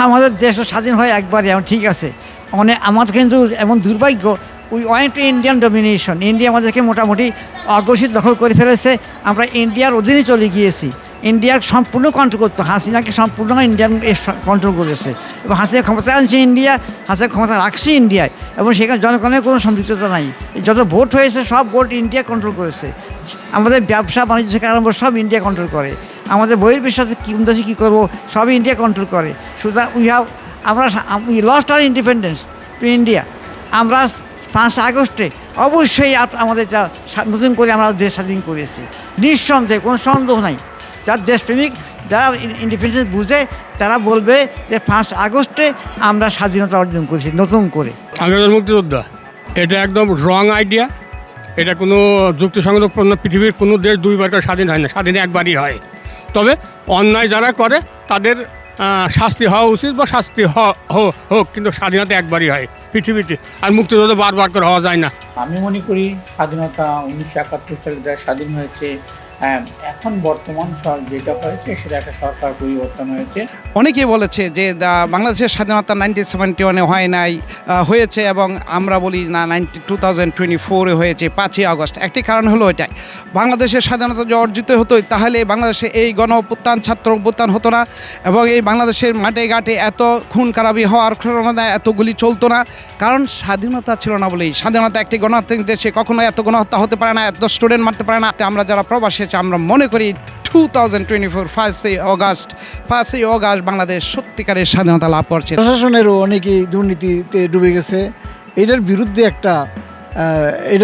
আমাদের দেশ স্বাধীন হয় একবারই, এখন ঠিক আছে। আমাদের কিন্তু এমন দুর্ভাগ্য, we want to Indian domination. India আমাদেরকে মোটামুটি অগ্রসর দখল করে ফেলেছে। আমরা ইন্ডিয়ার অধীনে চলে গিয়েছি। ইন্ডিয়ার সম্পূর্ণ কন্ট্রোল করতো, হাসিনাকে সম্পূর্ণ ইন্ডিয়ান কন্ট্রোল করেছে এবং হাসিনা ক্ষমতা আনছে ইন্ডিয়া, হাসিনা ক্ষমতা রাখছে ইন্ডিয়ায়, এবং সেখানে জনগণের কোনো সম্পৃক্ততা নাই। যত ভোট হয়েছে সব ভোট ইন্ডিয়া কন্ট্রোল করেছে। আমাদের ব্যবসা বাণিজ্য থেকে আরম্ভ সব ইন্ডিয়া কন্ট্রোল করে। আমাদের বহির্বিশ্বাসে কোন দেশে কী করবো সবই ইন্ডিয়া কন্ট্রোল করে। সুতরাং we lost our independence to India. আমরা 5 আগস্টে অবশ্যই আমাদের যা নতুন করে আমরা দেশ স্বাধীন করেছি, নিঃসন্দেহে, কোনো সন্দেহ নাই। যার দেশপ্রেমিক, যারা ইন্ডিপেন্ডেন্স বুঝে, তারা বলবে যে 5 আগস্টে আমরা স্বাধীনতা অর্জন করেছি নতুন করে। আমাদের মুক্তিযোদ্ধা, এটা একদম রং আইডিয়া। এটা কোনো যুক্তিসঙ্গতপূর্ণ, পৃথিবীর কোনো দেশ দুইবার করে স্বাধীন হয় না, স্বাধীন একবারই হয়। তবে অন্যায় যারা করে তাদের শাস্তি হওয়া উচিত, বা শাস্তি হোক, কিন্তু স্বাধীনতা একবারই হয় পৃথিবীতে, আর মুক্তিযোদ্ধা বারবার করে হওয়া যায় না। আমি মনে করি স্বাধীনতা 1971 সালে যা স্বাধীন হয়েছে, এখন বর্তমান যেটা হয়েছে সেটা একটা সরকার পরিবর্তন হয়েছে। অনেকেই বলেছে যে বাংলাদেশের স্বাধীনতা 1971 হয় নাই, হয়েছে, এবং আমরা বলি না 2024 হয়েছে 5ই আগস্ট। একটি কারণ হলো এটাই, বাংলাদেশের স্বাধীনতা যদি অর্জিত হতো তাহলে বাংলাদেশে এই গণ অভ্যুত্থান, ছাত্র অভ্যুত্থান হতো না, এবং এই বাংলাদেশের মাঠে ঘাটে এত খুন খারাপি হওয়ার ঘটনা, এতগুলি চলতো না। কারণ স্বাধীনতা ছিল না বলেই। স্বাধীনতা একটি গণতান্ত্রিক দেশে কখনো এত গণহত্যা হতে পারে না, এত স্টুডেন্ট মারতে পারে না। আমরা যারা প্রবাসী আছি, আমরা মনে করি 2024 5ই আগস্ট বাংলাদেশ সত্যিকারের স্বাধীনতা লাভ করছে। প্রশাসনেরও অনেকেই দুর্নীতিতে ডুবে গেছে। এটার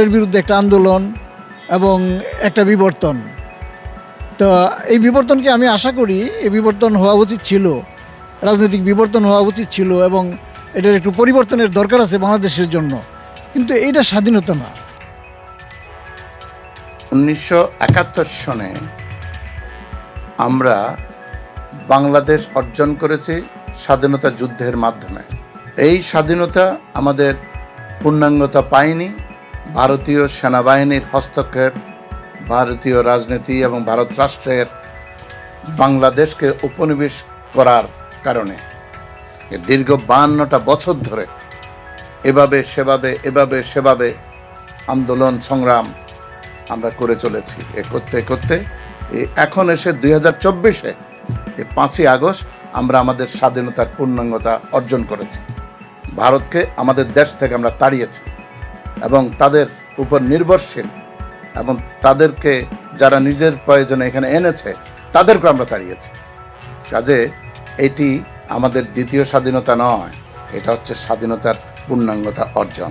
বিরুদ্ধে একটা আন্দোলন এবং একটা বিবর্তন। তো এই বিবর্তনকে আমি আশা করি, এই বিবর্তন হওয়া উচিত ছিল, রাজনৈতিক বিবর্তন হওয়া উচিত ছিল, এবং এটার একটু পরিবর্তনের দরকার আছে বাংলাদেশের জন্য। কিন্তু এইটা স্বাধীনতা না। 1971 সনে আমরা বাংলাদেশ অর্জন করেছি স্বাধীনতা যুদ্ধের মাধ্যমে। এই স্বাধীনতা আমাদের পূর্ণাঙ্গতা পায়নি ভারতীয় সেনাবাহিনীর হস্তক্ষেপ, ভারতীয় রাজনীতি এবং ভারত রাষ্ট্রের বাংলাদেশকে উপনিবেশ করার কারণে। দীর্ঘ 52টা বছর ধরে এভাবে সেভাবে আন্দোলন সংগ্রাম আমরা করে চলেছি। করতে করতে এখন এসে 2024-এ 5ই আগস্ট আমরা আমাদের স্বাধীনতার পূর্ণাঙ্গতা অর্জন করেছি। ভারতকে আমাদের দেশ থেকে আমরা তাড়িয়েছি, এবং তাদের উপর নির্ভরশীল এবং তাদেরকে যারা নিজের প্রয়োজনে এখানে এনেছে তাদেরকে আমরা তাড়িয়েছি। কাজে এটি আমাদের দ্বিতীয় স্বাধীনতা নয়, এটা হচ্ছে স্বাধীনতার পূর্ণাঙ্গতা অর্জন।